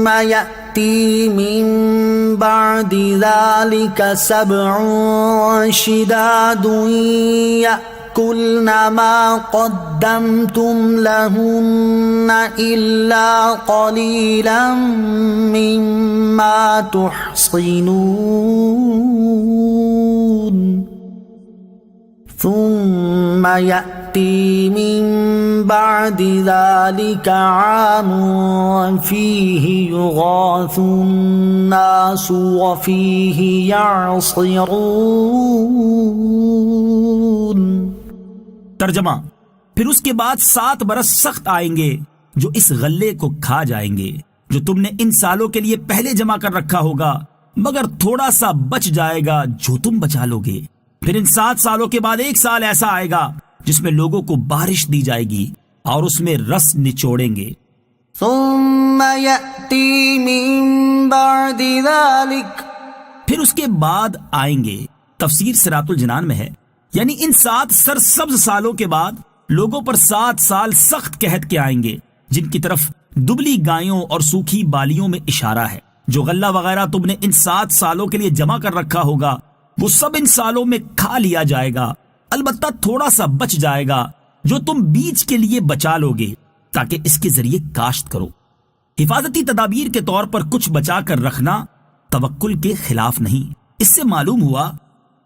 يأتي من بعد ذلك 7 شداد يأكلن ما قدمتم لهن إلا قليلا مما تحصنون ثم يأتي من بعد ذلك عام فيه يغاث الناس وفيه يعصرون۔ ترجمہ: پھر اس کے بعد 7 برس سخت آئیں گے جو اس غلے کو کھا جائیں گے جو تم نے ان سالوں کے لیے پہلے جمع کر رکھا ہوگا، مگر تھوڑا سا بچ جائے گا جو تم بچا لو گے۔ پھر ان 7 سالوں کے بعد 1 سال ایسا آئے گا جس میں لوگوں کو بارش دی جائے گی اور اس میں رس نچوڑیں گے۔ ثم يأتي من بعد ذلك، پھر اس کے بعد آئیں گے۔ تفسیر صراط الجنان میں ہے، یعنی ان 7 سرسبز سالوں کے بعد لوگوں پر 7 سال سخت قحط کے آئیں گے، جن کی طرف دبلی گایوں اور سوکھی بالیوں میں اشارہ ہے۔ جو غلہ وغیرہ تم نے ان 7 سالوں کے لیے جمع کر رکھا ہوگا وہ سب ان سالوں میں کھا لیا جائے گا، البتہ تھوڑا سا بچ جائے گا جو تم بیج کے لیے بچا لو گے تاکہ اس کے ذریعے کاشت کرو۔ حفاظتی تدابیر کے طور پر کچھ بچا کر رکھنا توکل کے خلاف نہیں۔ اس سے معلوم ہوا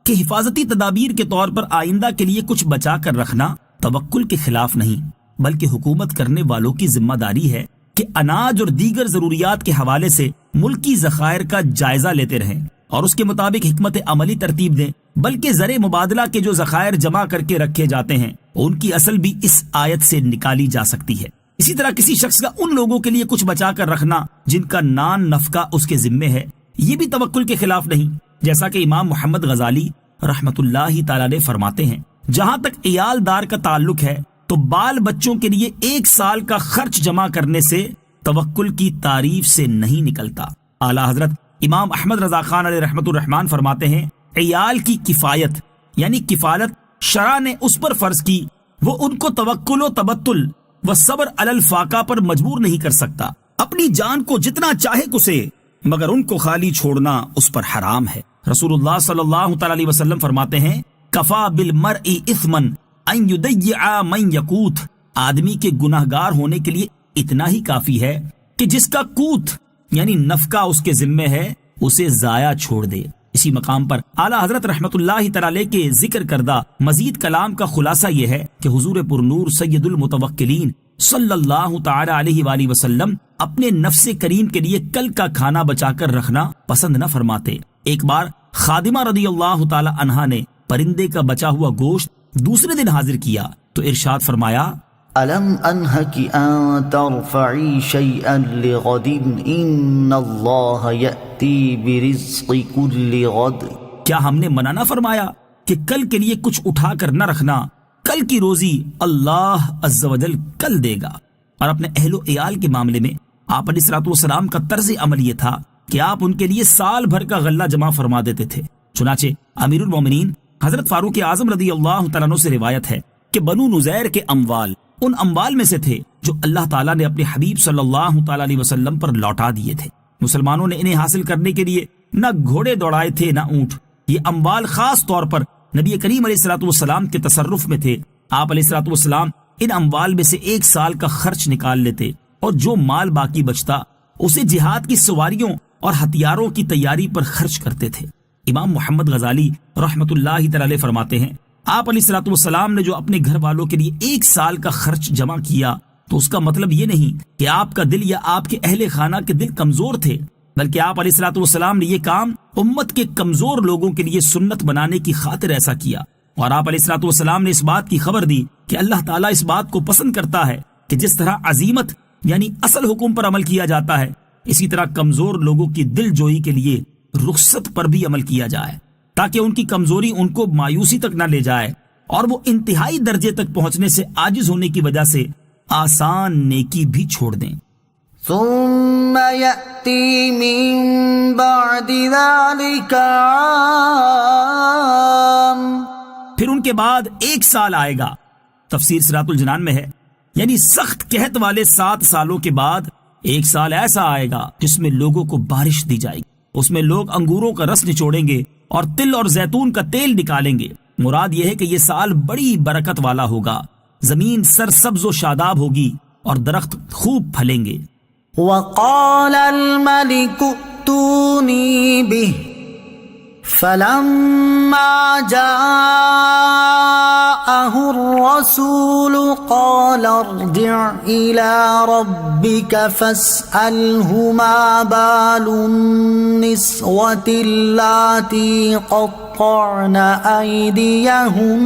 کہ حفاظتی تدابیر کے طور پر آئندہ کے لیے کچھ بچا کر رکھنا توکل کے خلاف نہیں، بلکہ حکومت کرنے والوں کی ذمہ داری ہے کہ اناج اور دیگر ضروریات کے حوالے سے ملکی ذخائر کا جائزہ لیتے رہیں اور اس کے مطابق حکمت عملی ترتیب دیں، بلکہ زر مبادلہ کے جو ذخائر جمع کر کے رکھے جاتے ہیں ان کی اصل بھی اس آیت سے نکالی جا سکتی ہے۔ اسی طرح کسی شخص کا ان لوگوں کے لیے کچھ بچا کر رکھنا جن کا نان نفقہ اس کے ذمے ہے، یہ بھی توکل کے خلاف نہیں، جیسا کہ امام محمد غزالی رحمت اللہ تعالی علیہ فرماتے ہیں، جہاں تک عیال دار کا تعلق ہے تو بال بچوں کے لیے 1 سال کا خرچ جمع کرنے سے توکل کی تعریف سے نہیں نکلتا۔ اعلیٰ حضرت امام احمد رضا خان علیہ رحمت الرحمان فرماتے ہیں، عیال کی کفایت یعنی کفالت شرع نے اس پر فرض کی، وہ ان کو توکل و تبتل و صبر علی الفاقہ پر مجبور نہیں کر سکتا۔ اپنی جان کو جتنا چاہے کسے، مگر ان کو خالی چھوڑنا اس پر حرام ہے۔ رسول اللہ صلی اللہ تعالی علیہ وسلم فرماتے ہیں، کفا بالمرء اثما ان یضیع من یقوت، آدمی کے گناہگار ہونے کے لیے اتنا ہی کافی ہے کہ جس کا قوت یعنی نفقہ اس کے ذمے ہے اسے ضائع چھوڑ دے۔ اسی مقام پر اعلیٰ حضرت رحمت اللہ تعالی کے ذکر کردہ مزید کلام کا خلاصہ یہ ہے کہ حضور پرنور سید المتوکلین صلی اللہ تعالی علیہ وآلہ وسلم اپنے نفس کریم کے لیے کل کا کھانا بچا کر رکھنا پسند نہ فرماتے۔ ایک بار خادمہ رضی اللہ تعالی عنہا نے پرندے کا بچا ہوا گوشت دوسرے دن حاضر کیا تو ارشاد فرمایا، أَلَمْ أَنْهَكِ أَن تَرْفَعِي شَيْئًا لِغَدٍ إِنَّ اللَّهَ يَأْتِي بِرِزْقِ كُلِّ غَدٍ، کیا ہم نے منع نہ فرمایا کہ کل کے لیے کچھ اٹھا کر نہ رکھنا، کل کی روزی اللہ عز و جل کل دے گا۔ اور اپنے اہل و عیال کے معاملے میں آپ علیہ الصلوۃ والسلام کا طرز عمل یہ تھا کہ آپ ان کے لیے سال بھر کا غلہ جمع فرما دیتے تھے۔ چنانچہ امیر المومنین حضرت فاروق اعظم رضی اللہ تعالیٰ عنہ سے روایت ہے کہ بنو نزیر کے اموال ان اموال میں سے تھے جو اللہ تعالیٰ نے اپنے حبیب صلی اللہ تعالیٰ علیہ وسلم پر لوٹا دیے تھے۔ مسلمانوں نے انہیں حاصل کرنے کے لیے نہ گھوڑے دوڑائے تھے نہ اونٹ، یہ اموال خاص طور پر نبی کریم علیہ الصلوۃ والسلام کے تصرف میں تھے۔ آپ علیہ الصلوۃ والسلام ان اموال میں سے 1 سال کا خرچ نکال لیتے اور جو مال باقی بچتا اسے جہاد کی سواریوں اور ہتھیاروں کی تیاری پر خرچ کرتے تھے۔ امام محمد غزالی رحمت اللہ تعالی علیہ فرماتے ہیں، آپ علیہ الصلوۃ والسلام نے جو اپنے گھر والوں کے لیے 1 سال کا خرچ جمع کیا تو اس کا مطلب یہ نہیں کہ آپ کا دل یا آپ کے اہل خانہ کے دل کمزور تھے، بلکہ آپ علیہ الصلوۃ والسلام نے یہ کام امت کے کمزور لوگوں کے لیے سنت بنانے کی خاطر ایسا کیا۔ اور آپ علیہ الصلوۃ والسلام نے اس بات کی خبر دی کہ اللہ تعالیٰ اس بات کو پسند کرتا ہے کہ جس طرح عزیمت یعنی اصل حکم پر عمل کیا جاتا ہے، اسی طرح کمزور لوگوں کی دل جوئی کے لیے رخصت پر بھی عمل کیا جائے، تاکہ ان کی کمزوری ان کو مایوسی تک نہ لے جائے اور وہ انتہائی درجے تک پہنچنے سے عاجز ہونے کی وجہ سے آسان نیکی بھی چھوڑ دیں۔ ثم يأتي من بعد ذلك عام، پھر ان کے بعد 1 سال آئے گا۔ تفسیر صراط الجنان میں ہے، یعنی سخت قحط والے 7 سالوں کے بعد ایک سال ایسا آئے گا جس میں لوگوں کو بارش دی جائے گی، اس میں لوگ انگوروں کا رس نچوڑیں گے اور تل اور زیتون کا تیل نکالیں گے۔ مراد یہ ہے کہ یہ سال بڑی برکت والا ہوگا، زمین سرسبز و شاداب ہوگی اور درخت خوب پھلیں گے۔ وقال الملك ائتوني به فلما جاءه الرسول قال ارجع إلى ربك فاسأله ما بال النسوة اللاتي قطعن أيديهن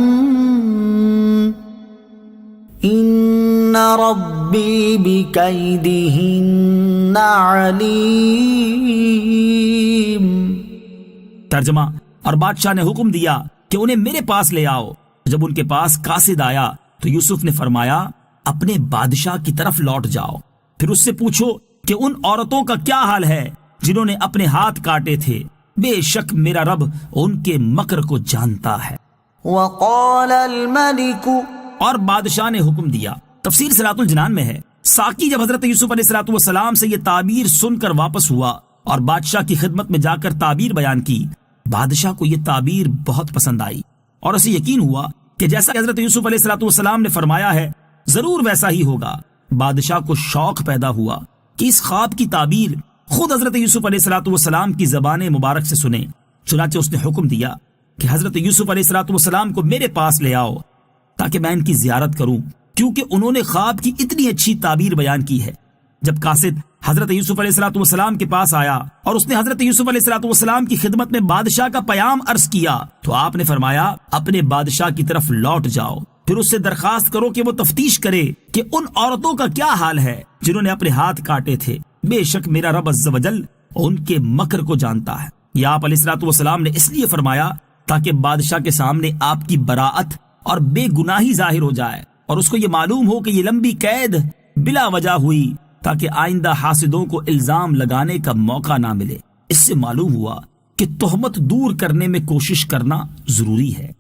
ان ربی بکیدہن علیم۔ ترجمہ، اور بادشاہ نے حکم دیا کہ انہیں میرے پاس لے آؤ۔ جب ان کے پاس قاصد آیا تو یوسف نے فرمایا اپنے بادشاہ کی طرف لوٹ جاؤ، پھر اس سے پوچھو کہ ان عورتوں کا کیا حال ہے جنہوں نے اپنے ہاتھ کاٹے تھے، بے شک میرا رب ان کے مکر کو جانتا ہے۔ وقال الملك، اور بادشاہ نے حکم دیا۔ تفسیر صراط الجنان میں ہے، ساقی جب حضرت یوسف علیہ السلام سے یہ تعبیر سن کر واپس ہوا اور بادشاہ کی خدمت میں جا کر تعبیر بیان کی، بادشاہ کو یہ تعبیر بہت پسند آئی اور اسے یقین ہوا کہ جیسا کہ حضرت یوسف علیہ السلام نے فرمایا ہے ضرور ویسا ہی ہوگا۔ بادشاہ کو شوق پیدا ہوا کہ اس خواب کی تعبیر خود حضرت یوسف علیہ السلام کی زبان مبارک سے سنیں۔ چنانچہ اس نے حکم دیا کہ حضرت یوسف علیہ السلام کو میرے پاس لے آؤ تاکہ میں ان کی زیارت کروں، کیونکہ انہوں نے خواب کی اتنی اچھی تعبیر بیان کی ہے۔ جب قاصد حضرت یوسف علیہ السلام کے پاس آیا اور اس نے حضرت یوسف علیہ السلام کی خدمت میں بادشاہ کا پیام عرض کیا تو آپ نے فرمایا اپنے بادشاہ کی طرف لوٹ جاؤ، پھر اس سے درخواست کرو کہ وہ تفتیش کرے کہ ان عورتوں کا کیا حال ہے جنہوں نے اپنے ہاتھ کاٹے تھے، بے شک میرا رب عز و جل ان کے مکر کو جانتا ہے۔ یہ آپ علیہ السلام نے اس لیے فرمایا تاکہ بادشاہ کے سامنے آپ کی براءت اور بے گناہی ظاہر ہو جائے اور اس کو یہ معلوم ہو کہ یہ لمبی قید بلا وجہ ہوئی، تاکہ آئندہ حاسدوں کو الزام لگانے کا موقع نہ ملے۔ اس سے معلوم ہوا کہ تہمت دور کرنے میں کوشش کرنا ضروری ہے۔